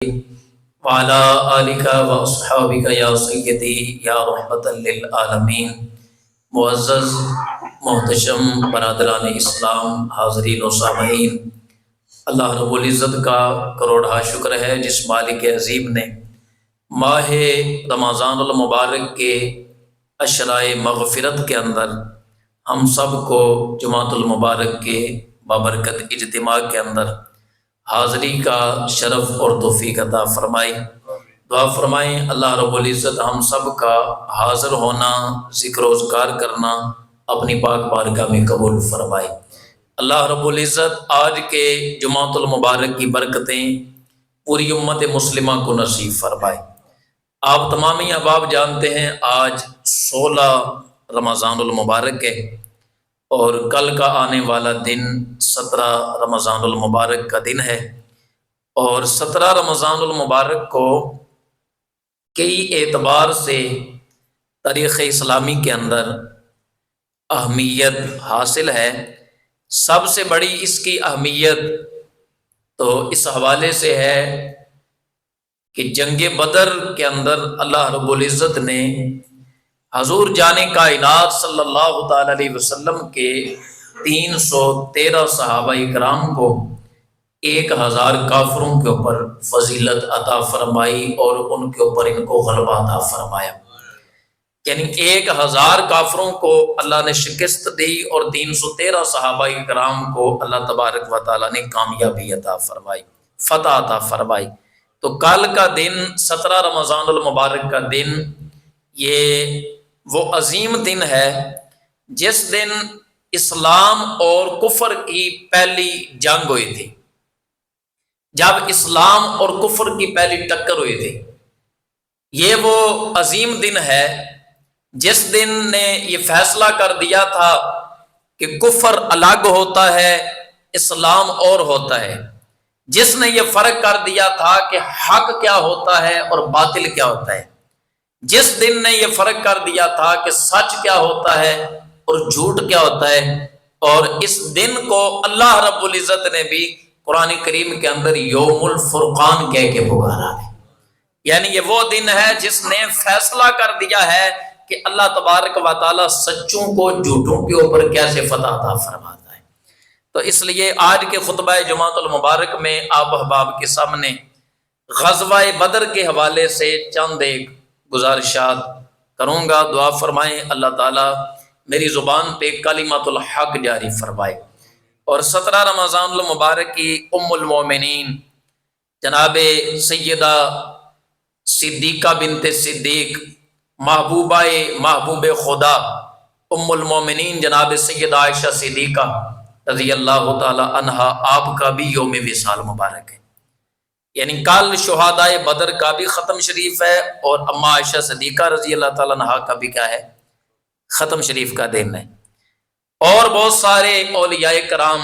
وعلى آلك وأصحابك یا سیدی یا رحمت للعالمین۔ معزز محتشم برادران اسلام، حاضرین و سامعین، اللہ رب العزت کا کروڑا شکر ہے جس مالک عظیم نے ماہ رمضان المبارک کے اشرائے مغفرت کے اندر ہم سب کو جمعۃ المبارک کے بابرکت اجتماع کے اندر حاضری کا شرف اور توفیق عطا فرمائی۔ دعا فرمائیں اللہ رب العزت ہم سب کا حاضر ہونا، ذکر و اذکار کرنا اپنی پاک بارگاہ میں قبول فرمائے۔ اللہ رب العزت آج کے جمعۃ المبارک کی برکتیں پوری امت مسلمہ کو نصیب فرمائے۔ آپ تمام احباب جانتے ہیں آج 16 رمضان المبارک ہے اور کل کا آنے والا دن 17 رمضان المبارک کا دن ہے، اور 17 رمضان المبارک کو کئی اعتبار سے تاریخ اسلامی کے اندر اہمیت حاصل ہے۔ سب سے بڑی اس کی اہمیت تو اس حوالے سے ہے کہ جنگ بدر کے اندر اللہ رب العزت نے حضور جان کائنات صلی اللہ تعالی علیہ وسلم کے 313 صحابہ کرام کو 1000 کافروں کے اوپر فضیلت عطا فرمائی اور ان کے اوپر ان کو غلبہ عطا فرمایا۔ یعنی 1000 کافروں کو اللہ نے شکست دی اور 313 صحابہ کرام کو اللہ تبارک و تعالیٰ نے کامیابی عطا فرمائی، فتح عطا فرمائی۔ تو کل کا دن 17 رمضان المبارک کا دن یہ وہ عظیم دن ہے جس دن اسلام اور کفر کی پہلی جنگ ہوئی تھی، جب اسلام اور کفر کی پہلی ٹکر ہوئی تھی۔ یہ وہ عظیم دن ہے جس دن نے یہ فیصلہ کر دیا تھا کہ کفر الگ ہوتا ہے، اسلام اور ہوتا ہے، جس نے یہ فرق کر دیا تھا کہ حق کیا ہوتا ہے اور باطل کیا ہوتا ہے، جس دن نے یہ فرق کر دیا تھا کہ سچ کیا ہوتا ہے اور جھوٹ کیا ہوتا ہے۔ اور اس دن کو اللہ رب العزت نے بھی قرآن کریم کے اندر یوم الفرقان کہہ کے پکارا ہے۔ یعنی یہ وہ دن ہے جس نے فیصلہ کر دیا ہے کہ اللہ تبارک و تعالیٰ سچوں کو جھوٹوں کے اوپر کیسے فتح عطا فرماتا ہے۔ تو اس لیے آج کے خطبہ جمعۃ المبارک میں آپ احباب کے سامنے غزوہ بدر کے حوالے سے چند ایک گزارشات کروں گا۔ دعا فرمائیں اللہ تعالیٰ میری زبان پہ کلمۃ الحق جاری فرمائے، اور 17 رمضان المبارک کی ام المومنین جناب سیدہ صدیقہ بنت صدیق، محبوب خدا ام المومنین جناب سیدہ عائشہ صدیقہ رضی اللہ تعالی عنہا، آپ کا بھی یوم وصال مبارک ہے۔ یعنی کل شہدائے بدر کا بھی ختم شریف ہے اور اما عائشہ صدیقہ رضی اللہ تعالیٰ عنہا کا بھی کیا ہے، ختم شریف کا دن ہے۔ اور بہت سارے اولیاء کرام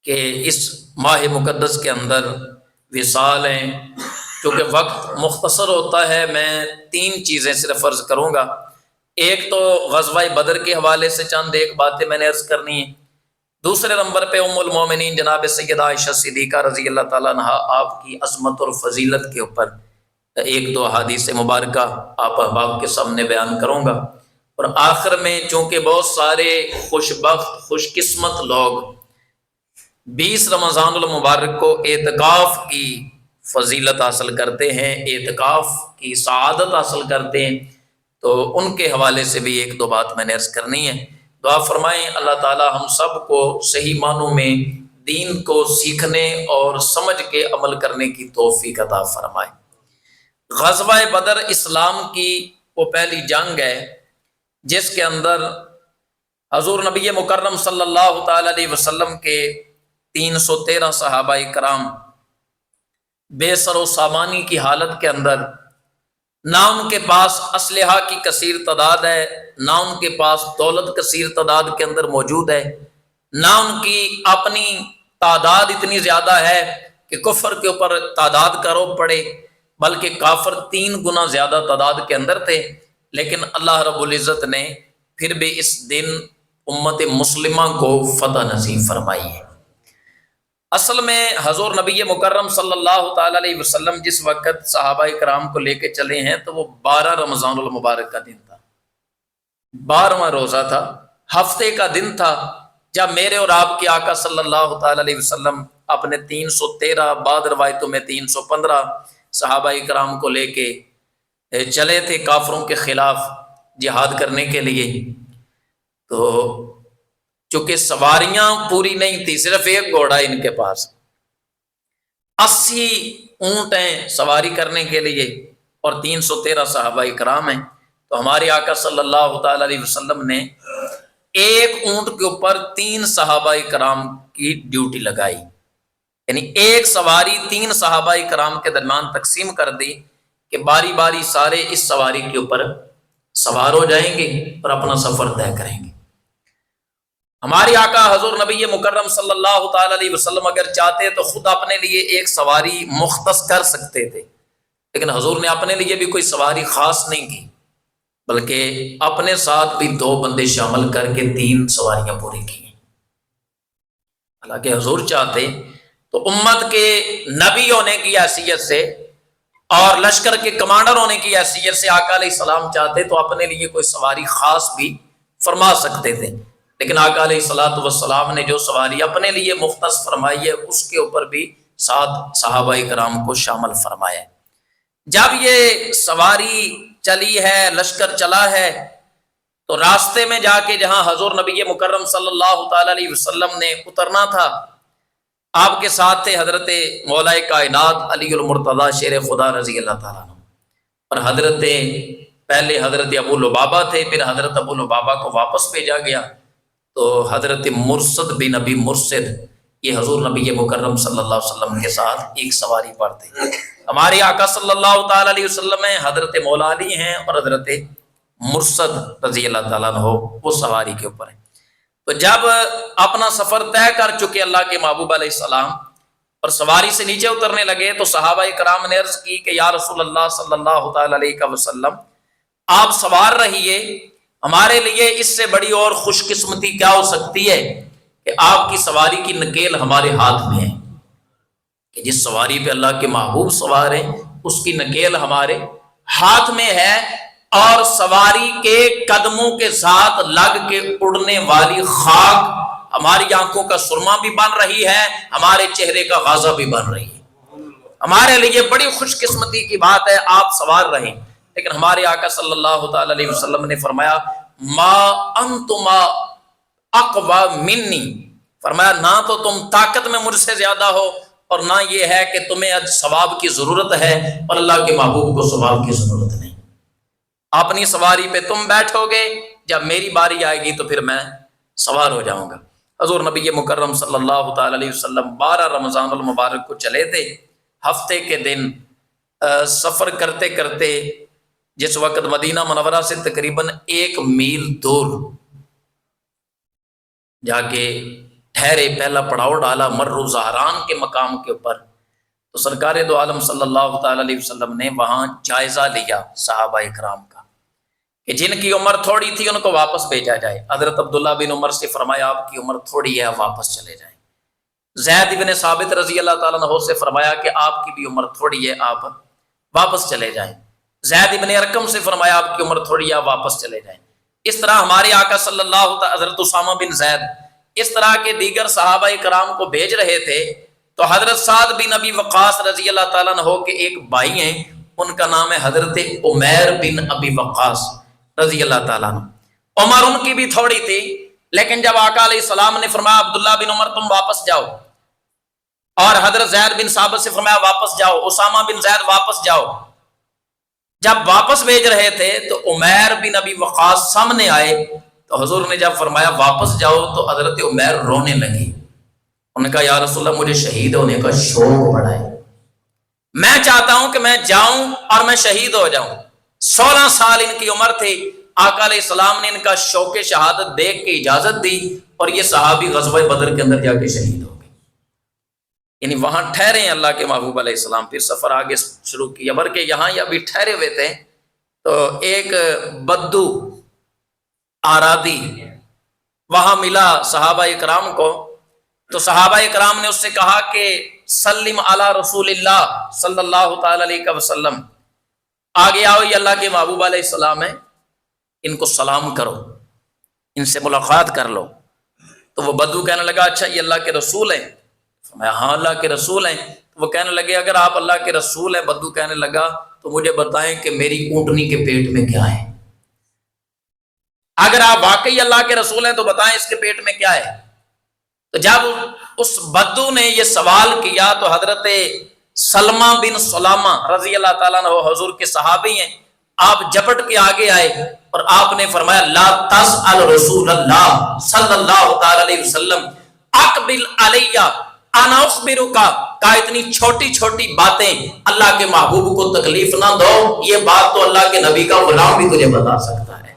کے اس ماہ مقدس کے اندر وصال ہیں۔ چونکہ وقت مختصر ہوتا ہے میں 3 چیزیں صرف عرض کروں گا۔ ایک تو غزوہ بدر کے حوالے سے چند ایک باتیں میں نے عرض کرنی ہیں۔ دوسرے نمبر پہ ام المومنین جناب سیدہ عائشہ صدیقہ رضی اللہ تعالیٰ عنہ آپ کی عظمت اور فضیلت کے اوپر 1-2 احادیث مبارکہ آپ احباب کے سامنے بیان کروں گا، اور آخر میں چونکہ بہت سارے خوش بخت خوش قسمت لوگ 20 رمضان المبارک کو اعتکاف کی فضیلت حاصل کرتے ہیں، اعتکاف کی سعادت حاصل کرتے ہیں، تو ان کے حوالے سے بھی 1-2 بات میں نے عرض کرنی ہے۔ دعا فرمائیں اللہ تعالی ہم سب کو صحیح معنوں میں دین کو سیکھنے اور سمجھ کے عمل کرنے کی توفیق عطا فرمائے۔ غزوہ بدر اسلام کی وہ پہلی جنگ ہے جس کے اندر حضور نبی مکرم صلی اللہ تعالی علیہ وسلم کے 313 صحابہ کرام بے سر و سامانی کی حالت کے اندر، نہ ان کے پاس اسلحہ کی کثیر تعداد ہے، نہ ان کے پاس دولت کثیر تعداد کے اندر موجود ہے، نہ ان کی اپنی تعداد اتنی زیادہ ہے کہ کفر کے اوپر تعداد کا روب پڑے، بلکہ کافر 3 گنا زیادہ تعداد کے اندر تھے۔ لیکن اللہ رب العزت نے پھر بھی اس دن امت مسلمہ کو فتح نصیب فرمائی ہے۔ اصل میں حضور نبی مکرم صلی اللہ تعالی علیہ وسلم جس وقت صحابہ کرام کو لے کے چلے ہیں تو وہ 12 رمضان المبارک کا دن تھا، 12واں روزہ تھا، ہفتے کا دن تھا، جب میرے اور آپ کے آقا صلی اللہ تعالی علیہ وسلم اپنے 313 بعض روایتوں میں 315 صحابہ کرام کو لے کے چلے تھے کافروں کے خلاف جہاد کرنے کے لیے۔ تو چونکہ سواریاں پوری نہیں تھی، صرف ایک گھوڑا ان کے پاس، 80 اونٹ ہیں سواری کرنے کے لیے اور 313 صحابہ کرام ہیں، تو ہمارے آقا صلی اللہ تعالی علیہ وسلم نے ایک اونٹ کے اوپر 3 صحابہ کرام کی ڈیوٹی لگائی، یعنی ایک سواری 3 صحابہ کرام کے درمیان تقسیم کر دی کہ باری باری سارے اس سواری کے اوپر سوار ہو جائیں گے اور اپنا سفر طے کریں گے۔ ہمارے آقا حضور نبی مکرم صلی اللہ تعالی علیہ وسلم اگر چاہتے تو خود اپنے لیے ایک سواری مختص کر سکتے تھے، لیکن حضور نے اپنے لیے بھی کوئی سواری خاص نہیں کی، بلکہ اپنے ساتھ بھی 2 بندے شامل کر کے 3 سواریاں پوری کی۔ حالانکہ حضور چاہتے تو امت کے نبی ہونے کی حیثیت سے اور لشکر کے کمانڈر ہونے کی حیثیت سے آقا علیہ السلام چاہتے تو اپنے لیے کوئی سواری خاص بھی فرما سکتے تھے، لیکن آقا علیہ الصلوۃ والسلام نے جو سواری اپنے لیے مختص فرمائی ہے اس کے اوپر بھی 7 صحابہ کرام کو شامل فرمایا ہے۔ جب یہ سواری چلی ہے، لشکر چلا ہے، تو راستے میں جا کے جہاں حضور نبی مکرم صلی اللہ تعالی علیہ وسلم نے اترنا تھا، آپ کے ساتھ تھے حضرت مولا کائنات علی المرتضیٰ شیر خدا رضی اللہ تعالیٰ عنہ، اور پہلے حضرت ابو لبابہ تھے، پھر حضرت ابو لبابہ کو واپس بھیجا گیا، تو حضرت مرسد بن نبی مرسد یہ حضور نبی مکرم صلی اللہ علیہ وسلم کے ساتھ ایک سواری پر تھے۔ ہمارے آقا صلی اللہ تعالی علیہ وسلم ہیں، حضرت مولا علی ہیں اور حضرت مرسد رضی اللہ تعالیٰ عنہ وہ سواری کے اوپر ہیں۔ تو جب اپنا سفر طے کر چکے اللہ کے محبوب علیہ السلام اور سواری سے نیچے اترنے لگے، تو صحابہ کرام نے عرض کی کہ یا رسول اللہ صلی اللہ تعالی علیہ وسلم آپ سوار رہیے، ہمارے لیے اس سے بڑی اور خوش قسمتی کیا ہو سکتی ہے کہ آپ کی سواری کی نکیل ہمارے ہاتھ میں ہے، کہ جس سواری پہ اللہ کے محبوب سوار ہیں اس کی نکیل ہمارے ہاتھ میں ہے، اور سواری کے قدموں کے ساتھ لگ کے اڑنے والی خاک ہماری آنکھوں کا سرما بھی بن رہی ہے، ہمارے چہرے کا غازہ بھی بن رہی ہے، ہمارے لیے بڑی خوش قسمتی کی بات ہے آپ سوار رہیں۔ لیکن ہمارے آقا صلی اللہ تعالی علیہ وسلم نے فرمایا ما انتما اقوی منی، فرمایا نہ تو تم طاقت میں مجھ سے زیادہ ہو اور نہ یہ ہے کہ تمہیں آج ثواب کی ضرورت ہے اور اللہ کے محبوب کو ثواب کی ضرورت نہیں، اپنی سواری پہ تم بیٹھو گے، جب میری باری آئے گی تو پھر میں سوار ہو جاؤں گا۔ حضور نبی مکرم صلی اللہ تعالی علیہ وسلم 12 رمضان المبارک کو چلے تھے، ہفتے کے دن سفر کرتے کرتے جس وقت مدینہ منورہ سے تقریباً 1 میل دور جا کے ٹھہرے، پہلا پڑاؤ ڈالا مرو زہران کے مقام کے اوپر، تو سرکار دو عالم صلی اللہ تعالی علیہ وسلم نے وہاں جائزہ لیا صحابہ اکرام کا کہ جن کی عمر تھوڑی تھی ان کو واپس بھیجا جائے۔ حضرت عبداللہ بن عمر سے فرمایا آپ کی عمر تھوڑی ہے، آپ واپس چلے جائیں۔ زید بن ثابت رضی اللہ تعالیٰ عنہ سے فرمایا کہ آپ کی بھی عمر تھوڑی ہے، آپ واپس چلے جائیں۔ زید بن ارقم سے فرمایا آپ کی عمر تھوڑی ہے، آپ واپس چلے جائیں۔ اس طرح ہمارے آقا صلی اللہ تعالیٰ حضرت اسامہ بن زید اس طرح کے دیگر صحابہ کرام کو بھیج رہے تھے، تو حضرت سعد بن ابی وقاص رضی اللہ تعالیٰ عنہ کے ایک بھائی ہیں، ان کا نام ہے حضرت عمیر بن ابی وقاص رضی اللہ تعالیٰ عنہ۔ عمر ان کی بھی تھوڑی تھی، لیکن جب آقا علیہ السلام نے فرمایا عبداللہ بن عمر تم واپس جاؤ، اور حضرت زید بن ثابت سے فرمایا واپس جاؤ، اسامہ بن زید واپس جاؤ، جب واپس بھیج رہے تھے تو عمیر بن ابی وقاص سامنے آئے، تو حضور نے جب فرمایا واپس جاؤ تو حضرت عمیر رونے لگے۔ انہوں نے کہا یا رسول اللہ مجھے شہید ہونے کا شوق بڑا ہے، میں چاہتا ہوں کہ میں جاؤں اور میں شہید ہو جاؤں۔ 16 سال ان کی عمر تھی، آقا علیہ السلام نے ان کا شوق شہادت دیکھ کے اجازت دی، اور یہ صحابی غزوہ بدر کے اندر جا کے شہید ہو گئے۔ یعنی وہاں ٹھہرے ہیں اللہ کے محبوب علیہ السلام، پھر سفر آگے شروع کیا، بلکہ یہاں یہ ابھی ٹھہرے ہوئے تھے تو ایک بدو آرادی وہاں ملا صحابہ اکرام کو، تو صحابہ کرام نے اس سے کہا کہ سلم علی رسول اللہ صلی اللہ تعالی علیہ وسلم، آگے آؤ، یہ اللہ کے محبوب علیہ السلام ہیں، ان کو سلام کرو، ان سے ملاقات کر لو۔ تو وہ بدو کہنے لگا اچھا یہ اللہ کے رسول ہیں؟ فرمایا ہاں اللہ کے رسول ہیں۔ تو وہ کہنے لگے اگر آپ اللہ کے رسول ہیں، بدو کہنے لگا، تو مجھے بتائیں کہ میری اونٹنی کے پیٹ میں کیا ہے؟ اگر آپ واقعی اللہ کے رسول ہیں تو بتائیں اس کے پیٹ میں کیا ہے؟ تو جب اس بدو نے یہ سوال کیا تو حضرت سلمہ بن سلامہ رضی اللہ تعالیٰ عنہ حضور کے صحابی ہیں، آپ جپٹ کے آگے آئے اور آپ نے فرمایا لا تسأل رسول اللہ صلی اللہ تعالی علیہ وسلم اقبل علیہ انا اخبرک، کہا اتنی چھوٹی چھوٹی باتیں اللہ کے محبوب کو تکلیف نہ دو، یہ بات تو اللہ کے نبی کا غلام بھی تجھے بتا سکتا ہے۔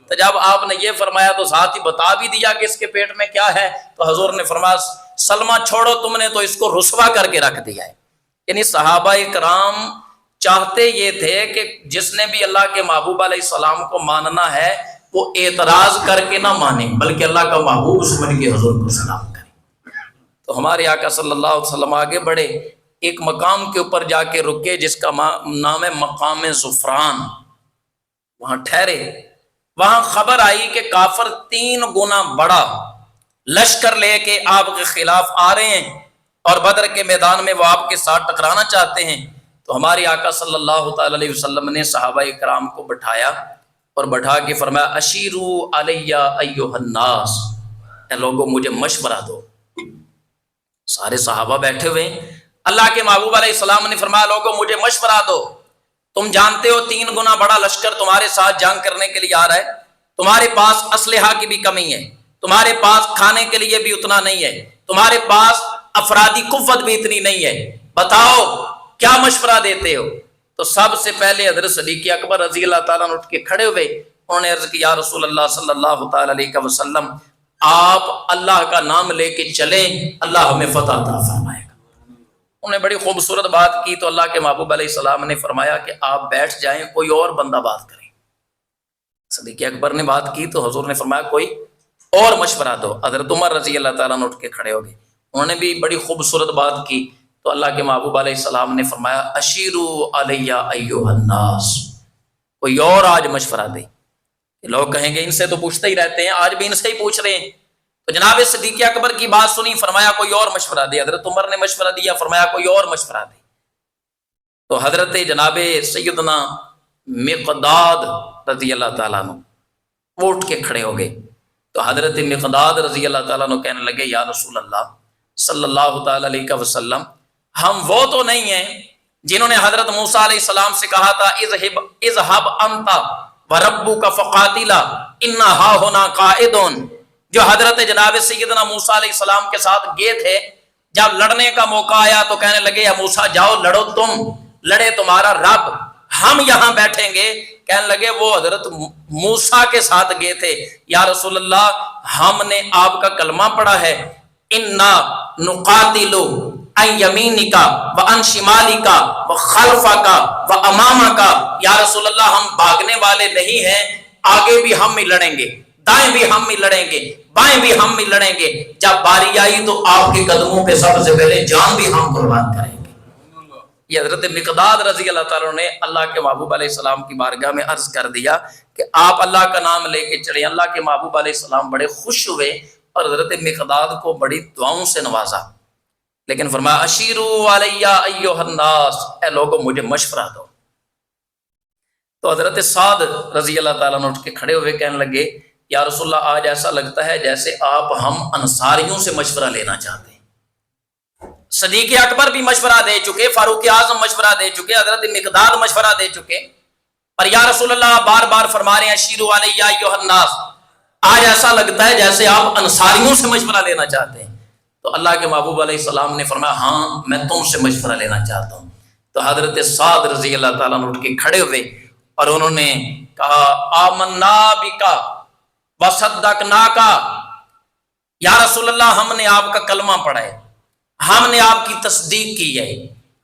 تو جب آپ نے یہ فرمایا تو ساتھ ہی بتا بھی دیا کہ اس کے پیٹ میں کیا ہے، تو حضور نے فرمایا سلمہ چھوڑو، تم نے تو اس کو رسوا کر کے رکھ دیا ہے۔ یعنی صحابہ کرام چاہتے یہ تھے کہ جس نے بھی اللہ کے محبوب علیہ السلام کو ماننا ہے وہ اعتراض کر کے نہ مانے، بلکہ اللہ کا محبوب سمجھ کے حضور کو سلام کرے۔ تو ہمارے آقا صلی اللہ علیہ وسلم آگے بڑھے، ایک مقام کے اوپر جا کے رکے جس کا نام ہے مقام زفران، وہاں ٹھہرے۔ وہاں خبر آئی کہ کافر 3 گنا بڑا لشکر لے کے آپ کے خلاف آ رہے ہیں اور بدر کے میدان میں وہ آپ کے ساتھ ٹکرانا چاہتے ہیں۔ تو ہمارے آقا صلی اللہ تعالی علیہ وسلم نے صحابہ کرام کو بٹھایا اور بٹھا کے فرمایا اشیرو علیہ ایھا الناس، اے لوگوں مجھے مشورہ دو۔ سارے صحابہ بیٹھے ہوئے، اللہ کے محبوب علیہ السلام نے فرمایا لوگوں مجھے مشورہ دو، تم جانتے ہو 3 گنا بڑا لشکر تمہارے ساتھ جنگ کرنے کے لیے آ رہا ہے، تمہارے پاس اسلحہ کی بھی کمی ہے، تمہارے پاس کھانے کے لیے بھی اتنا نہیں ہے، تمہارے پاس افرادی قوت بھی اتنی نہیں ہے، بتاؤ کیا مشورہ دیتے ہو؟ تو سب سے پہلے حضرت صدیق اکبر رضی اللہ تعالیٰ عنہ اٹھ کے کھڑے ہوئے، انہوں نے عرض کی یا رسول اللہ صلی اللہ تعالی علیہ وسلم آپ اللہ کا نام لے کے چلیں، اللہ ہمیں فتح عطا فرمائے گا۔ انہوں نے بڑی خوبصورت بات کی تو اللہ کے محبوب علیہ السلام نے فرمایا کہ آپ بیٹھ جائیں، کوئی اور بندہ بات کرے۔ صدیق اکبر نے بات کی تو حضور نے فرمایا کوئی اور مشورہ دو۔ حضرت عمر رضی اللہ تعالیٰ عنہ اٹھ کے کھڑے ہو گئے، انہوں نے بھی بڑی خوبصورت بات کی تو اللہ کے محبوب علیہ السلام نے فرمایا اشیرو علیہ ایھا الناس، کوئی اور آج مشورہ دے۔ لوگ کہیں گے ان سے تو پوچھتے ہی رہتے ہیں، آج بھی ان سے ہی پوچھ رہے ہیں۔ تو جناب صدیق اکبر کی بات سنی، فرمایا کوئی اور مشورہ دے۔ حضرت عمر نے مشورہ دیا، فرمایا کوئی اور مشورہ دے۔ تو حضرت جناب سیدنا مقداد رضی اللہ تعالیٰ عنہ وہ اٹھ کے کھڑے ہو گئے۔ تو حضرت مقداد رضی اللہ تعالیٰ عنہ کہنے لگے یا رسول اللہ صلی اللہ تعالی علیہ وسلم، ہم وہ تو نہیں ہیں جنہوں نے حضرت موسیٰ علیہ السلام سے کہا تھا اذهب انت وربک فقاتلا انا ہاہنا قاعدون، جو حضرت جناب سیدنا موسیٰ علیہ السلام کے ساتھ گئے تھے، جب لڑنے کا موقع آیا تو کہنے لگے یا موسیٰ جاؤ لڑو، تم لڑے تمہارا رب، ہم یہاں بیٹھیں گے۔ کہنے لگے وہ حضرت موسیٰ کے ساتھ گئے تھے، یا رسول اللہ ہم نے آپ کا کلمہ پڑھا ہے انا نقاتل عن یمینک وعن شمالک وخلفک وامامک، یا رسول اللہ ہم بھاگنے والے نہیں ہیں، آگے بھی ہم ہی لڑیں گے، دائیں بھی ہم ہی لڑیں گے، بائیں بھی ہم ہی لڑیں گے، جب باری آئی تو آپ کے قدموں پہ سب سے پہلے جان بھی ہم قربان کریں گے۔ یہ حضرت مقداد رضی اللہ تعالیٰ نے اللہ کے محبوب علیہ السلام کی بارگاہ میں عرض کر دیا کہ آپ اللہ کا نام لے کے چلیں۔ اللہ کے محبوب علیہ السلام بڑے خوش ہوئے اور حضرت مقداد کو بڑی دعاؤں سے نوازا، لیکن فرمایا اشیرو علیہ ایھا الناس، اے لوگوں مجھے مشورہ دو۔ تو حضرت سعد رضی اللہ تعالیٰ عنہ اٹھ کے کھڑے ہوئے کہنے لگے یا رسول اللہ آج ایسا لگتا ہے جیسے آپ ہم انصاریوں سے مشورہ لینا چاہتے ہیں۔ صدیق اکبر بھی مشورہ دے چکے، فاروق اعظم مشورہ دے چکے، حضرت مقداد مشورہ دے چکے، اور یا رسول اللہ بار بار فرما رہے ہیں اشیرو علیہ ایھا الناس، آج ایسا لگتا ہے جیسے آپ انصاریوں سے مشورہ لینا چاہتے ہیں۔ تو اللہ کے محبوب علیہ السلام نے فرمایا ہاں میں تم سے مشورہ لینا چاہتا ہوں۔ تو حضرت سعد رضی اللہ تعالیٰ عنہ اٹھ کے کھڑے ہوئے اور انہوں نے کہا آمنا بکا وصدقناک، یا رسول اللہ ہم نے آپ کا کلمہ پڑھا ہے، ہم نے آپ کی تصدیق کی ہے،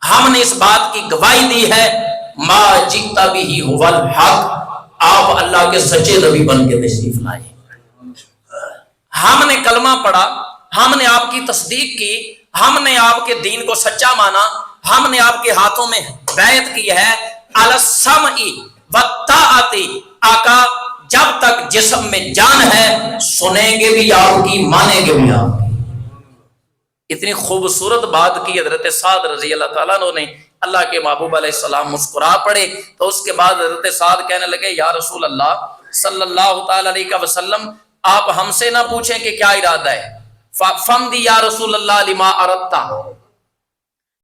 ہم نے اس بات کی گواہی دی ہے ما جئت بہ ھو الحق، آپ اللہ کے سچے نبی بن کے تشریف لائے۔ ہم نے کلمہ پڑھا ہم نے آپ کی تصدیق کی، ہم نے آپ کے دین کو سچا مانا، ہم نے آپ کے ہاتھوں میں بیعت کی ہے علی السمع والطاعت، آقا جب تک جسم میں جان ہے سنیں گے بھی آپ کی، مانیں گے بھی آپ کی۔ اتنی خوبصورت بات کی حضرت سعد رضی اللہ تعالیٰ عنہ نے۔ اللہ کے محبوب علیہ السلام مسکرا پڑے تو اس کے بعد حضرت سعد کہنے لگے یا رسول اللہ صلی اللہ تعالی علیہ وسلم، آپ ہم سے نہ پوچھیں کہ کیا ارادہ ہے، فَمْدِ یا رسول اللہ لما اردتا،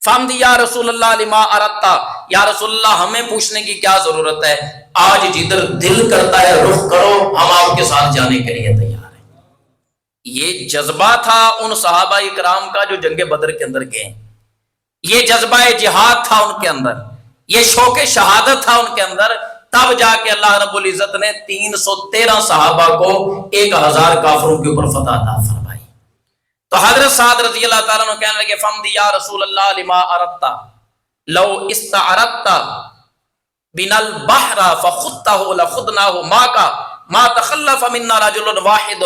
فَمْدِ یا رسول اللہ لما اردتا، یا رسول اللہ ہمیں پوچھنے کی کیا ضرورت ہے، آج جدھر دل کرتا ہے رخ کرو، ہم آپ کے ساتھ جانے کے لیے تیار ہیں۔ یہ جذبہ تھا ان صحابہ کرام کا جو جنگ بدر کے اندر گئے، یہ جذبہ جہاد تھا ان کے اندر، یہ شوق شہادت تھا ان کے اندر، تب جا کے اللہ رب العزت نے 313 صحابہ کو 1000 کافروں کے اوپر فتح عطا فرمائی۔ تو حضرت سعد رضی اللہ تعالیٰ عنہ کہنے لگے فَمْدِ یا رسول اللہ لما اردتا لو استعرضت بنا البحر فخضته لخضناه معك ما تخلف منا رجل واحد۔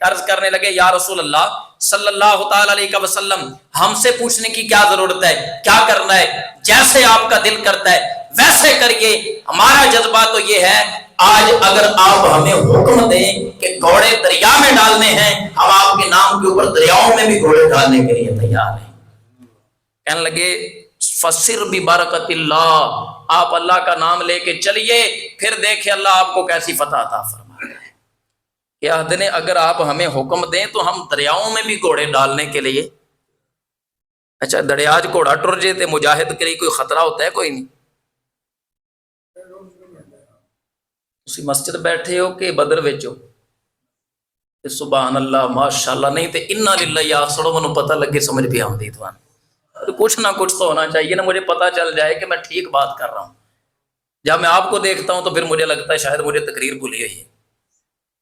عرض کرنے لگے یا رسول اللہ صلی اللہ تعالی علیہ وسلم، ہم سے پوچھنے کی کیا ضرورت ہے، کیا کرنا ہے، جیسے آپ کا دل کرتا ہے ویسے کریے، ہمارا جذبہ تو یہ ہے آج اگر آپ ہمیں حکم دیں کہ گھوڑے دریا میں ڈالنے ہیں، ہم آپ کے نام کے اوپر دریاؤں میں بھی گھوڑے ڈالنے کے لیے تیار ہیں۔ کہنے لگے فسر ببرکت اللہ، آپ اللہ کا نام لے کے چلیے، پھر دیکھیں اللہ آپ کو کیسی فتح عطا فرمائے۔ یا نے اگر آپ ہمیں حکم دیں تو ہم دریاؤں میں بھی گھوڑے ڈالنے کے لیے، اچھا دریاج گھوڑا ٹر جائے تے مجاہد کے لیے کوئی خطرہ ہوتا ہے؟ کوئی نہیں۔ تسی مسجد بیٹھے ہو کہ بدر وچ ہو؟ سبحان اللہ ماشاءاللہ، نہیں تے انا للہ آخسڑو منو پتہ لگے سمجھ بھی آمدی توان، کچھ نہ کچھ تو ہونا چاہیے نا، مجھے پتہ چل جائے کہ میں ٹھیک بات کر رہا ہوں۔ جب میں آپ کو دیکھتا ہوں تو پھر مجھے لگتا ہے شاید مجھے تقریر بھولی ہوئی ہے۔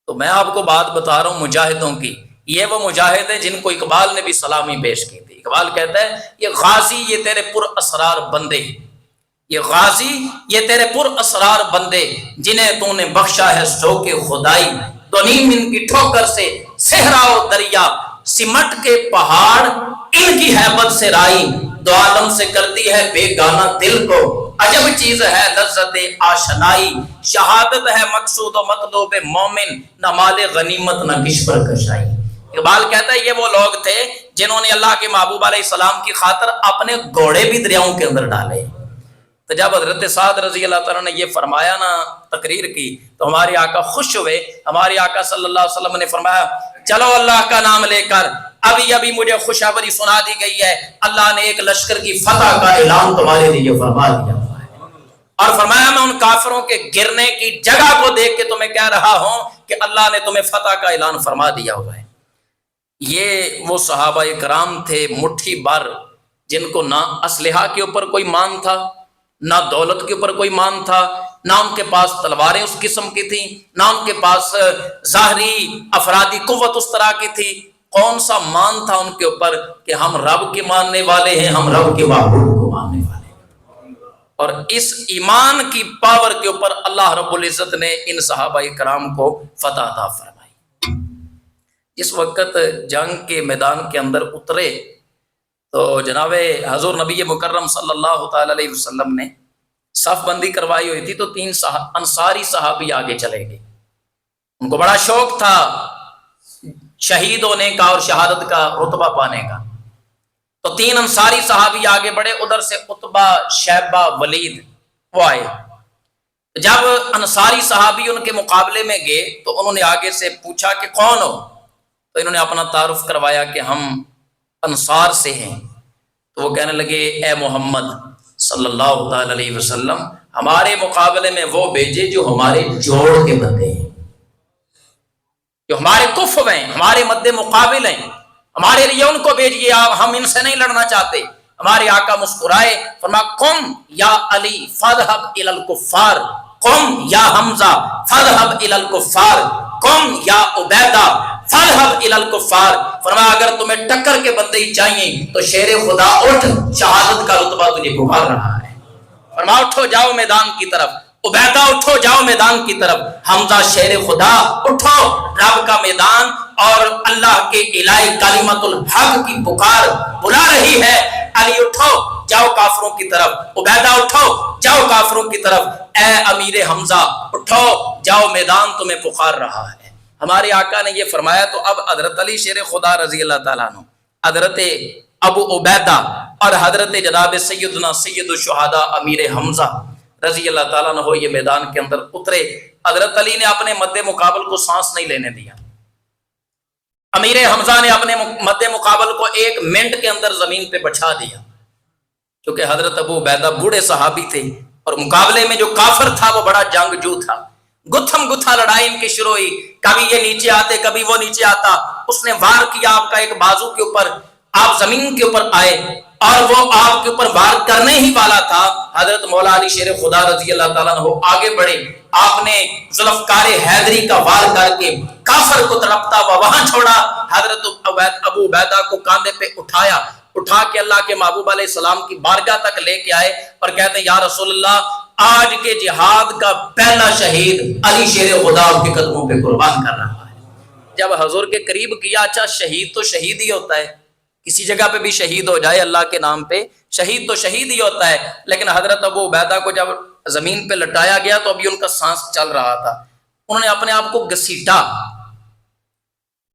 تو میں آپ کو بات بتا رہا ہوں مجاہدوں کی، یہ وہ مجاہد ہیں جن کو اقبال نے بھی سلامی پیش کی تھی۔ اقبال کہتا ہے یہ غازی یہ تیرے پر اسرار بندے، یہ غازی یہ تیرے پر اسرار بندے، جنہیں تو نے بخشا ہے شوق خدائی، دو نیم ان کی ٹھوکر سے صحرا و دریا، سمٹ کے پہاڑ ان کی ہیبت سے رائی، دو عالم سے کرتی ہے بے گانا دل کو، عجب چیز ہے لذت آشنائی، شہادت ہے مقصود و مطلوب مومن، نہ مال غنیمت نہ کش پر کشائی۔ اقبال کہتا ہے یہ وہ لوگ تھے جنہوں نے اللہ کے محبوب علیہ السلام کی خاطر اپنے گھوڑے بھی دریاؤں کے اندر ڈالے۔ تو جب حضرت سعد رضی اللہ تعالیٰ نے یہ فرمایا نا، تقریر کی، تو ہمارے آقا خوش ہوئے۔ ہمارے آقا صلی اللہ علیہ وسلم نے فرمایا چلو اللہ کا نام لے کر، ابھی مجھے خوشخبری سنا دی گئی ہے، اللہ نے ایک لشکر کی فتح کا اعلان تمہارے لیے فرما دیا ہے، اور فرمایا میں ان کافروں کے گرنے کی جگہ کو دیکھ کے تمہیں کہہ رہا ہوں کہ اللہ نے تمہیں فتح کا اعلان فرما دیا ہوا ہے۔ یہ وہ صحابہ کرام تھے مٹھی بھر، جن کو نہ اسلحہ کے اوپر کوئی مان تھا، نہ دولت کے اوپر کوئی مان تھا، نہ ان کے پاس تلواریں اس قسم کی تھیں، نہ ان کے پاس ظاہری افرادی قوت اس طرح کی تھی۔ کون سا مان تھا ان کے اوپر کہ ہم رب کے ماننے والے ہیں، ہم رب کے محبوب کو ماننے والے ہیں۔ اور اس ایمان کی پاور کے اوپر اللہ رب العزت نے ان صحابہ کرام کو فتح عطا فرمائی۔ جس وقت جنگ کے میدان کے اندر اترے تو جناب حضور نبی مکرم صلی اللہ تعالی علیہ وسلم نے صف بندی کروائی ہوئی تھی، تو 3 انصاری صحابی آگے چلے گئے۔ ان کو بڑا شوق تھا شہید ہونے کا اور شہادت کا رتبہ پانے کا، تو 3 انصاری صحابی آگے بڑھے، ادھر سے عتبہ، شیبہ، ولید وہ آئے۔ جب انصاری صحابی ان کے مقابلے میں گئے تو انہوں نے آگے سے پوچھا کہ کون ہو، تو انہوں نے اپنا تعارف کروایا کہ ہم انصار سے ہیں۔ تو وہ کہنے لگے اے محمد صلی اللہ تعالی علیہ وسلم، ہمارے مقابلے میں وہ بھیجے جو ہمارے جوڑ کے بندے ہیں، جو ہمارے کفو ہیں، ہمارے مد مقابل ہیں، ہمارے لیے ان کو بھیجیے، ہم ان سے نہیں لڑنا چاہتے۔ ہمارے آقا مسکرائے، فرمایا قم یا علی فاذهب الی الکفار، قم یا حمزہ فاذهب الی الکفار، قم یا عبیدہ فاذهب الی الکفار۔ فرمایا اگر تمہیں ٹکر کے بندے ہی چاہیے تو شیر خدا اٹھ، شہادت کا رتبہ تجھے پکار رہا ہے۔ فرمایا اٹھو جاؤ میدان کی طرف، عبیدہ اٹھو جاؤ میدان کی طرف، حمزہ شیر خدا اٹھو، رب کا میدان اور اللہ کے الہی کلمت الحق کی پکار بلا رہی ہے، علی اٹھو جاؤ کافروں کی طرف، عبیدہ اٹھو جاؤ کافروں کی طرف، اے امیر حمزہ اٹھو جاؤ میدان تمہیں پکار رہا ہے۔ ہمارے آقا نے یہ فرمایا تو اب حضرت علی شیر خدا رضی اللہ تعالیٰ عنہ، حضرت ابو عبیدہ اور حضرت جناب سیدنا سید الشہداء امیر حمزہ رضی اللہ تعالیٰ عنہ یہ میدان کے اندر اترے۔ حضرت علی نے اپنے مد مقابل کو سانس نہیں لینے دیا، امیر حمزہ نے اپنے مد مقابل کو 1 منٹ کے اندر زمین پہ بچھا دیا، کیونکہ حضرت ابو عبیدہ بوڑھے صحابی تھے اور مقابلے میں جو کافر تھا وہ بڑا جنگجو تھا۔ گتھم گتھا لڑائی ان کی شروع ہوئی، کبھی یہ نیچے آتے کبھی وہ نیچے آتا، اس نے وار کیا آپ کا ایک بازو کے اوپر، آپ زمین کے اوپر آئے اور وہ آپ کے اوپر وار کرنے ہی والا تھا۔ حضرت مولا علی شیر خدا رضی اللہ تعالیٰ عنہ آگے بڑھے، آپ نے ذوالفقار حیدری کا وار کر کے کافر کو تڑپتا ہوا وہاں چھوڑا، حضرت ابو عبیدہ کو کاندھے پہ اٹھایا، اٹھا کے اللہ کے محبوب علیہ السلام کی بارگاہ تک لے کے آئے اور کہتے ہیں یا رسول اللہ آج کے جہاد کا پہلا شہید علی شیر خدا آپ کے قدموں پہ قربان کر رہا ہے۔ جب حضور کے قریب کیا، اچھا شہید تو شہید ہی ہوتا ہے، کسی جگہ پہ بھی شہید ہو جائے اللہ کے نام پہ، شہید تو شہید ہی ہوتا ہے، لیکن حضرت ابو عبیدہ کو جب زمین پہ لٹایا گیا تو ابھی ان کا سانس چل رہا تھا، انہوں نے اپنے آپ کو گھسیٹا،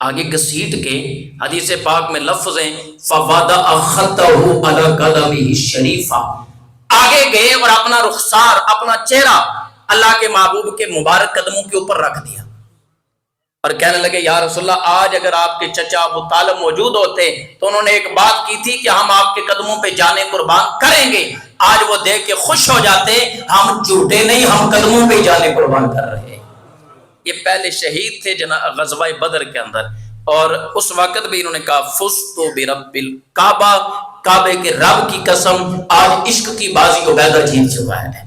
آگے گھسیٹ کے حدیث پاک میں لفظ ہیں فَوَضَعَ خَطَّهُ عَلَى قَدَمِهِ الشَّرِيفَةِ، آگے گئے اور اپنا رخسار اپنا چہرہ اللہ کے محبوب کے مبارک قدموں کے اوپر رکھ دیا اور کہنے لگے یا رسول اللہ آج اگر آپ کے چچا ابو طالب موجود ہوتے تو انہوں نے ایک بات کی تھی کہ ہم آپ کے قدموں پہ جانے قربان کریں گے، آج وہ دیکھ کے خوش ہو جاتے، ہم جھوٹے نہیں، ہم قدموں پہ جانے قربان کر رہے ہیں۔ یہ پہلے شہید تھے غزوہ بدر کے اندر، اور اس وقت بھی انہوں نے کہا فزت برب الکعبہ، کعبے کے رب کی قسم آج عشق کی بازی عبیدہ جیت چکا ہے۔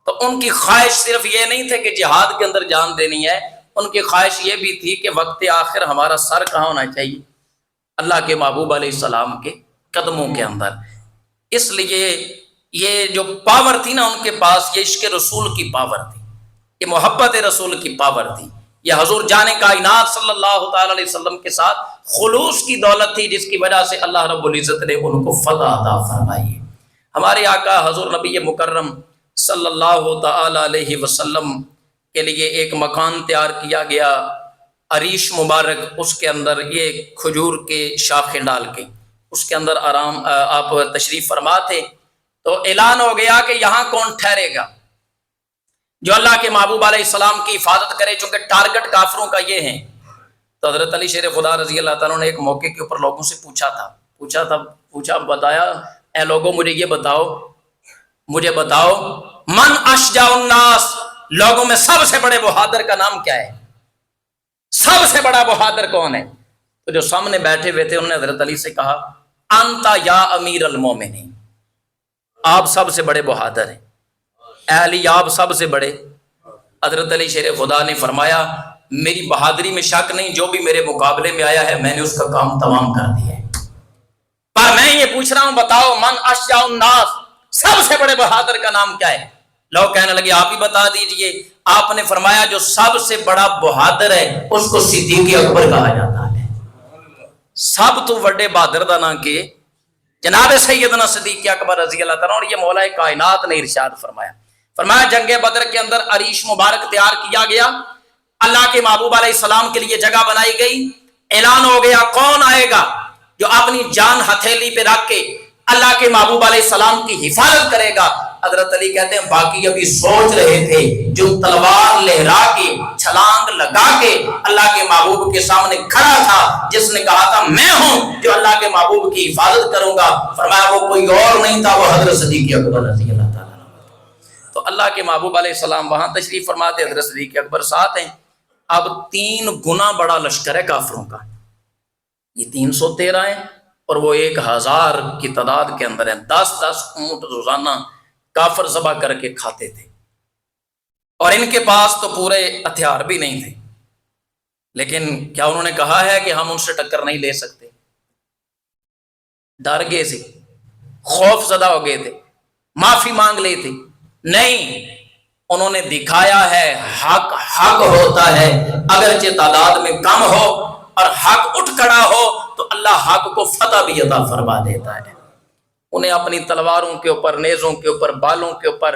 تو ان کی خواہش صرف یہ نہیں تھے کہ جہاد کے اندر جان دینی ہے، ان کی خواہش یہ بھی تھی کہ وقت آخر ہمارا سر کہاں ہونا چاہیے؟ اللہ کے محبوب علیہ السلام کے قدموں کے اندر۔ اس لیے یہ جو پاور تھی نا ان کے پاس، یہ عشق رسول کی پاور تھی، یہ محبت رسول کی پاور تھی، یہ حضور جان کائنات صلی اللہ تعالی علیہ وسلم کے ساتھ خلوص کی دولت تھی، جس کی وجہ سے اللہ رب العزت نے ان کو فتح عطا فرمائی۔ ہمارے آقا حضور نبی مکرم صلی اللہ تعالی علیہ وسلم کے لیے ایک مکان تیار کیا گیا، عریش مبارک، اس کے اندر یہ کھجور کے شاخیں ڈال کے اس کے اندر آرام آپ تشریف فرما تھے، تو اعلان ہو گیا کہ یہاں کون ٹھہرے گا جو اللہ کے محبوب علیہ السلام کی حفاظت کرے، چونکہ ٹارگٹ کافروں کا یہ ہے۔ تو حضرت علی شیر خدا رضی اللہ تعالیٰ نے ایک موقع کے اوپر لوگوں سے پوچھا بتایا اے لوگوں مجھے بتاؤ من اشجع الناس، لوگوں میں سب سے بڑے بہادر کا نام کیا ہے؟ سب سے بڑا بہادر کون ہے؟ تو جو سامنے بیٹھے ہوئے تھے انہوں نے حضرت علی سے کہا انت یا امیر المومنین، آپ سب سے بڑے بہادر ہیں، اے علی آپ سب سے بڑے۔ حضرت علی شیر خدا نے فرمایا میری بہادری میں شک نہیں، جو بھی میرے مقابلے میں آیا ہے میں نے اس کا کام تمام کر دیا ہے، پر میں یہ پوچھ رہا ہوں بتاؤ من اشجع الناس، سب سے بڑے بہادر کا نام کیا ہے؟ لوگ کہنے لگے آپ ہی بتا دیجئے۔ آپ نے فرمایا جو سب سے بڑا بہادر ہے اس کو صدیق اکبر کہا جاتا ہے۔ سب تو بڑے بہادر دا نا کہ جناب سیدنا صدیق اکبر رضی اللہ تعالیٰ، اور یہ مولا کائنات نے ارشاد فرمایا جنگ بدر کے اندر عریش مبارک تیار کیا گیا، اللہ کے محبوب علیہ السلام کے لیے جگہ بنائی گئی، اعلان ہو گیا کون آئے گا جو اپنی جان ہتھیلی پہ رکھ کے اللہ کے محبوب علیہ السلام کی حفاظت کرے گا۔ حضرت علی کہتے ہیں باقی ابھی سوچ رہے تھے، جو تلوار لہرا کے چھلانگ لگا کے اللہ کے محبوب کے سامنے کھڑا تھا، جس نے کہا تھا میں ہوں جو اللہ کے محبوب کی حفاظت کروں گا، فرمایا وہ کوئی اور نہیں تھا، وہ حضرت صدیق اکبر رضی اللہ تعالیٰ۔ تو اللہ کے محبوب علیہ السلام وہاں تشریف فرماتے، حضرت صدیق اکبر ساتھ ہیں۔ اب 3 گنا بڑا لشکر ہے کافروں کا، یہ 313 ہیں اور وہ 1000 کی تعداد کے اندر ہیں۔ 10 اونٹ روزانہ کافر ذبح کر کے کھاتے تھے، اور ان کے پاس تو پورے ہتھیار بھی نہیں تھے، لیکن کیا انہوں نے کہا ہے کہ ہم ان سے ٹکر نہیں لے سکتے؟ ڈر گئے تھے، خوف زدہ ہو گئے تھے، معافی مانگ لی تھی؟ نہیں، انہوں نے دکھایا ہے حق ہوتا ہے، اگرچہ تعداد میں کم ہو اور حق اٹھ کھڑا ہو تو اللہ حق کو فتح بھی عطا فرما دیتا ہے۔ انہیں اپنی تلواروں کے اوپر، نیزوں کے اوپر، بالوں کے اوپر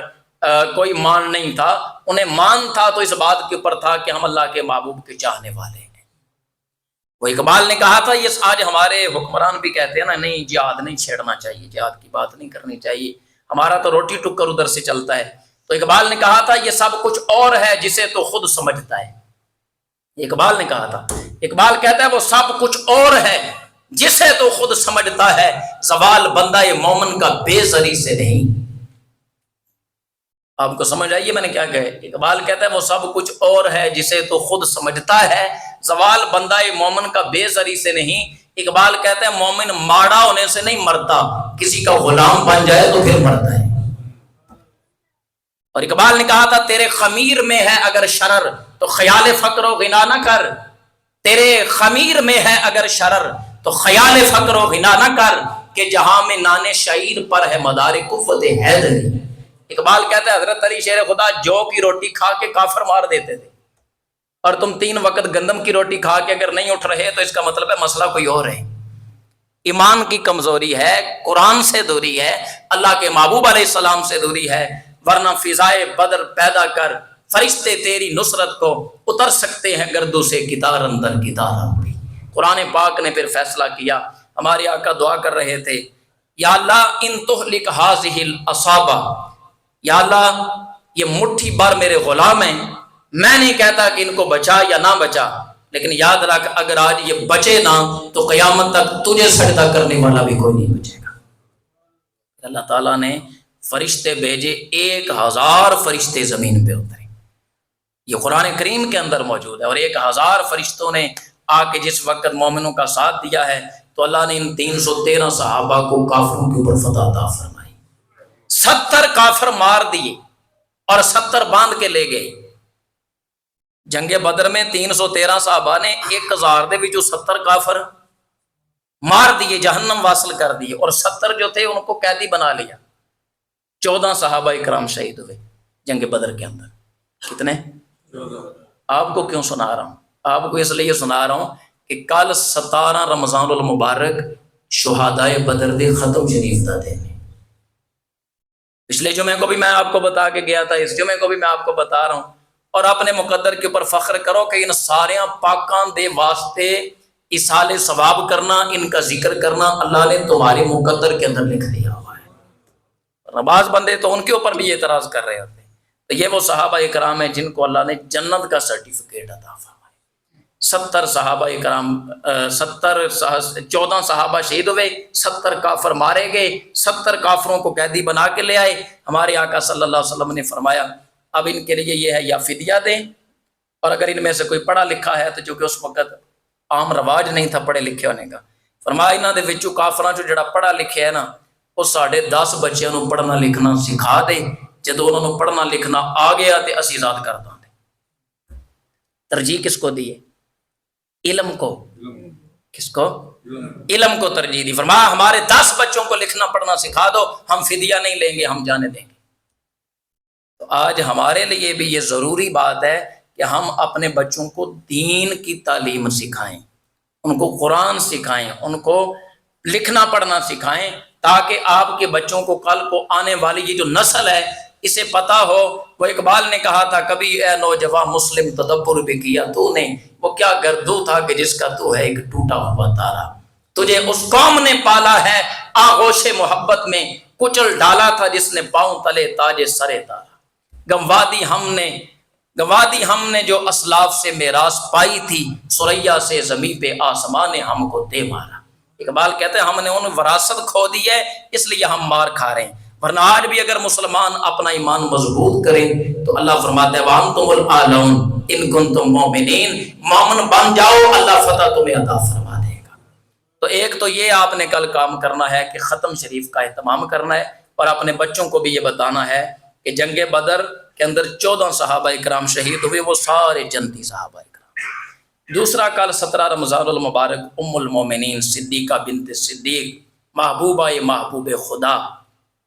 کوئی مان نہیں تھا، انہیں مان تھا تو اس بات کے اوپر تھا کہ ہم اللہ کے محبوب کے چاہنے والے ہیں۔ وہ اقبال نے کہا تھا، یہ آج ہمارے حکمران بھی کہتے ہیں نا، نہیں جہاد نہیں چھیڑنا چاہیے، جہاد کی بات نہیں کرنی چاہیے، ہمارا تو روٹی ٹکر ادھر سے چلتا ہے۔ تو اقبال نے کہا تھا یہ سب کچھ اور ہے جسے تو خود سمجھتا ہے۔ اقبال نے کہا تھا، اقبال کہتا ہے وہ سب کچھ اور ہے جسے تو خود سمجھتا ہے، زوال بندہ مومن کا بے زری سے نہیں۔ آپ کو سمجھ آئیے میں نے کیا کہا؟ اقبال کہتا ہے وہ سب کچھ اور ہے جسے تو خود سمجھتا ہے، زوال بندہ مومن کا بے زری سے نہیں۔ اقبال کہتا ہے مومن ماڑا ہونے سے نہیں مرتا، کسی کا غلام بن جائے تو پھر مرتا ہے۔ اور اقبال نے کہا تھا تیرے خمیر میں ہے اگر شرر تو خیال فقر و غنا نہ کر، تیرے خمیر میں ہے اگر شرر تو خیال فقر و غنا نہ کر، کہ جہاں میں نان شعیر پر ہے مدار قوت حیدری۔ اقبال کہتا ہے حضرت علی شیر خدا جو کی روٹی کھا کے کافر مار دیتے تھے، اور تم 3 وقت گندم کی روٹی کھا کے اگر نہیں اٹھ رہے تو اس کا مطلب ہے مسئلہ کوئی اور ہے۔ ایمان کی کمزوری ہے، قرآن سے دوری ہے، اللہ کے محبوب علیہ السلام سے دوری ہے، ورنہ فضائے بدر پیدا کر فرشتے تیری نصرت کو اتر سکتے ہیں گردوں سے کتار اندر کتار ہوئی۔ قرآن پاک نے پھر فیصلہ کیا، ہمارے آقا دعا کر رہے تھے، یا اللہ ان تہلک ہذہ الاصابہ، یا اللہ یہ مٹھی بھر میرے غلام ہیں، میں نہیں کہتا کہ ان کو بچا یا نہ بچا، لیکن یاد رکھ اگر آج یہ بچے نہ تو قیامت تک تجھے سجدہ کرنے والا بھی کوئی نہیں بچے گا۔ اللہ تعالیٰ نے فرشتے بھیجے، 1000 فرشتے زمین پہ اترے، یہ قرآن کریم کے اندر موجود ہے، اور 1000 فرشتوں نے آ کے جس وقت مومنوں کا ساتھ دیا ہے تو اللہ نے ان 313 صحابہ کو کافروں کے اوپر فتح عطا فرمائی۔ 70 کافر مار دیے اور 70 باندھ کے لے گئے۔ جنگ بدر میں 313 صحابہ نے 1000 دے وچوں 70 کافر مار دیے، جہنم واصل کر دیے، اور 70 جو تھے ان کو قیدی بنا لیا۔ 14 صحابہ اکرام شہید ہوئے جنگ بدر کے اندر۔ کتنے؟ آپ کو کیوں سنا رہا ہوں؟ آپ کو اس لیے سنا رہا ہوں کہ کل 17 رمضان المبارک شہدائے بدر دے ختم شریف دا دن ہے۔ پچھلے جمعے کو بھی میں آپ کو بتا کے گیا تھا، اس جمعے کو بھی میں آپ کو بتا رہا ہوں، اور اپنے مقدر کے اوپر فخر کرو کہ ان سارے پاکاں دے واسطے اصال ثواب کرنا، ان کا ذکر کرنا اللہ نے تمہارے مقدر کے اندر لکھ دیا ہوا ہے۔ نباز بندے تو ان کے اوپر بھی اعتراض کر رہے ہوتے ہیں۔ تو یہ وہ صحابہ اکرام ہیں جن کو اللہ نے جنت کا سرٹیفکیٹ عطا فرمایا۔ 70 صحابہ اکرام 14 صحابہ شہید ہوئے، 70 کافر مارے گئے، 70 کافروں کو قیدی بنا کے لے آئے۔ ہمارے آقا صلی اللہ علیہ وسلم نے فرمایا اب ان کے لیے یہ ہے یا فدیہ دیں، اور اگر ان میں سے کوئی پڑھا لکھا ہے تو چونکہ اس وقت عام رواج نہیں تھا پڑھے لکھے ہونے کا، فرمایا انہاں دے وچوں کافراں چوں جڑا پڑھا لکھیا ہے نا وہ ساڑھے 10 بچیاں نوں پڑھنا لکھنا سکھا دے، جدو انہوں نے پڑھنا لکھنا آ گیا تے اسی ذات کر دیں۔ ترجیح کس کو دی ہے؟ علم کو۔ کس کو؟ علم کو ترجیح دی۔ فرمایا ہمارے 10 بچوں کو لکھنا پڑھنا سکھا دو، ہم فدیہ نہیں لیں گے، ہم جانے دیں گے۔ تو آج ہمارے لیے بھی یہ ضروری بات ہے کہ ہم اپنے بچوں کو دین کی تعلیم سکھائیں، ان کو قرآن سکھائیں، ان کو لکھنا پڑھنا سکھائیں، تاکہ آپ کے بچوں کو کل کو آنے والی یہ جو نسل ہے اسے پتا ہو۔ وہ اقبال نے کہا تھا کبھی اے نوجوان مسلم تدبر بھی کیا تو نے، وہ کیا گردو تھا کہ جس کا تو ہے ایک ٹوٹا ہوا تارا، تجھے اس قوم نے پالا ہے آغوش محبت میں، کچل ڈالا تھا جس نے پاؤں تلے تاج سرے تارا، گنوا دی ہم نے جو اسلاف سے میراث پائی تھی، سریا سے زمین پہ آسمان نے ہم کو دے مارا۔ اقبال کہتے ہیں ہم نے ان وراثت کھو دی ہے اس لیے ہم مار کھا رہے ہیں، ورنہ آج بھی اگر مسلمان اپنا ایمان مضبوط کریں تو اللہ فرماتا ہے وَأَنْتُمُ الْأَعْلَوْنَ إِن كُنتُم مُؤْمِنِينَ، مومن بن جاؤ اللہ فتح تمہیں عطا فرما دے گا۔ تو ایک تو یہ آپ نے کل کام کرنا ہے کہ ختم شریف کا اہتمام کرنا ہے، اور اپنے بچوں کو بھی یہ بتانا ہے کہ جنگ بدر کے اندر 14 صحابہ اکرام شہید ہوئے، وہ سارے جنتی صحابہ اکرام۔ دوسرا کل 17 رمضان المبارک ام المومنین صدیقہ بنت صدیق محبوبہ محبوب خدا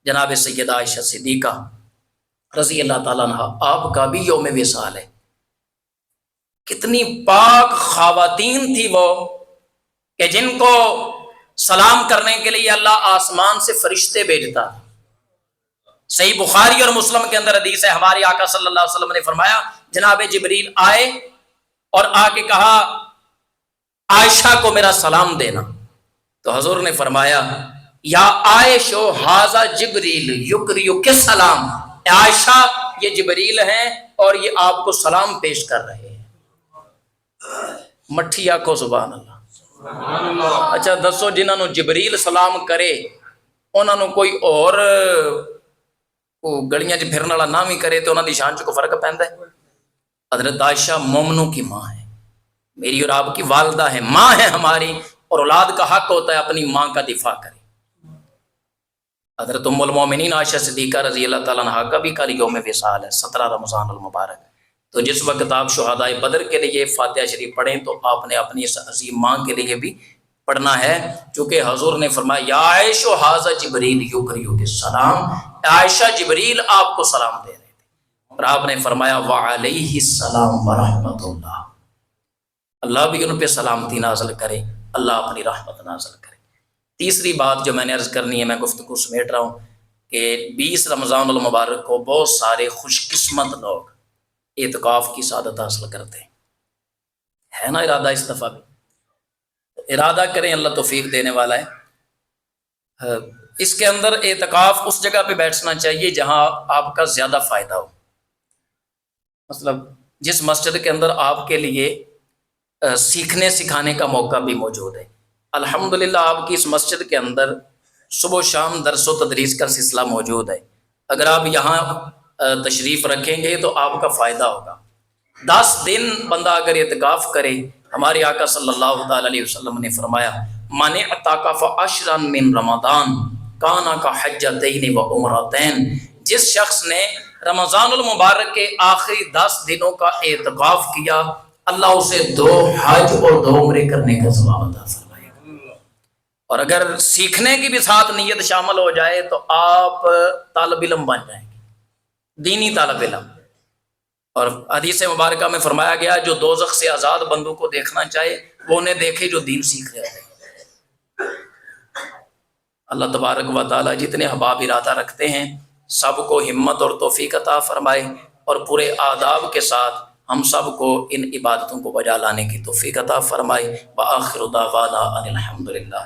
جناب سیدہ عائشہ صدیقہ رضی اللہ تعالیٰ عنہ، آپ کا بھی یوم وصال ہے۔ کتنی پاک خواتین تھی وہ کہ جن کو سلام کرنے کے لیے اللہ آسمان سے فرشتے بھیجتا تھا۔ صحیح بخاری اور مسلم کے اندر حدیث ہے، ہمارے آقا صلی اللہ علیہ وسلم نے فرمایا جناب جبریل آئے اور آ کے کہا عائشہ کو میرا سلام دینا، تو حضور نے فرمایا یا عائشہ ھذا جبریل یقریک السلام، عائشہ یہ جبریل ہیں اور یہ آپ کو سلام پیش کر رہے ہیں۔ مٹھی آکھو سبحان اللہ۔ اچھا دسو جنہوں نے جبریل سلام کرے انہوں نے کوئی اور گلیاں چ پھرن والا نام ہی کرے تو انہوں دی شان چ کو فرق پیندا ہے؟ حضرت عائشہ مومنوں کی ماں ہے، میری اور آپ کی والدہ ہے، ماں ہے ہماری، اور اولاد کا حق ہوتا ہے اپنی ماں کا دفاع کرے۔ حضرت ام المومنین عائشہ صدیقہ رضی اللہ تعالیٰ عنہا کا بھی کل یوم وصال ہے، 17 رمضان المبارک، تو جس وقت آپ شہدائے بدر کے لیے فاتحہ شریف پڑھیں تو آپ نے اپنی اس عظیم ماں کے لیے بھی پڑھنا ہے، چونکہ حضور نے فرمایا یا عائشہ ھذا جبریل یقریک السلام، عائشہ جبریل آپ کو سلام دے رہے تھے، اور آپ نے فرمایا وعلیہ السلام ورحمۃ اللہ، اللہ بھی ان پہ سلامتی نازل کرے، اللہ اپنی رحمت نازل کرے۔ تیسری بات جو میں نے عرض کرنی ہے، میں گفتگو سمیٹ رہا ہوں کہ 20 رمضان المبارک کو بہت سارے خوش قسمت لوگ اعتکاف کی سعادت حاصل کرتے ہیں، ہے نا ارادہ اس دفعہ بھی؟ ارادہ کریں، اللہ توفیق دینے والا ہے۔ اس کے اندر اعتکاف اس جگہ پہ بیٹھنا چاہیے جہاں آپ کا زیادہ فائدہ ہو، مطلب جس مسجد کے اندر آپ کے لیے سیکھنے سکھانے کا موقع بھی موجود ہے۔ الحمدللہ آپ کی اس مسجد کے اندر صبح و شام درس و تدریس کا سلسلہ موجود ہے، اگر آپ یہاں تشریف رکھیں گے تو آپ کا فائدہ ہوگا۔ 10 دن بندہ اگر اعتکاف کرے، ہمارے آقا صلی اللہ تعالی علیہ وسلم نے فرمایا من اعتکف عشرا من رمضان کان کحجتین و عمرتین، جس شخص نے رمضان المبارک کے آخری 10 دنوں کا اعتکاف کیا اللہ اسے 2 حج اور 2 عمرے کرنے کا ثواب عطا فرمائے گا۔ اور اگر سیکھنے کی بھی ساتھ نیت شامل ہو جائے تو آپ طالب علم بن جائیں گے، دینی طالب علم۔ اور حدیث مبارکہ میں فرمایا گیا جو دوزخ سے آزاد بندوں کو دیکھنا چاہے وہ انہیں دیکھے جو دین سیکھ رہے ہیں۔ اللہ تبارک و تعالی جتنے احباب ارادہ رکھتے ہیں سب کو ہمت اور توفیق عطا فرمائے، اور پورے آداب کے ساتھ ہم سب کو ان عبادتوں کو بجا لانے کی توفیق عطا فرمائے۔ وآخر دعوانا ان الحمدللہ۔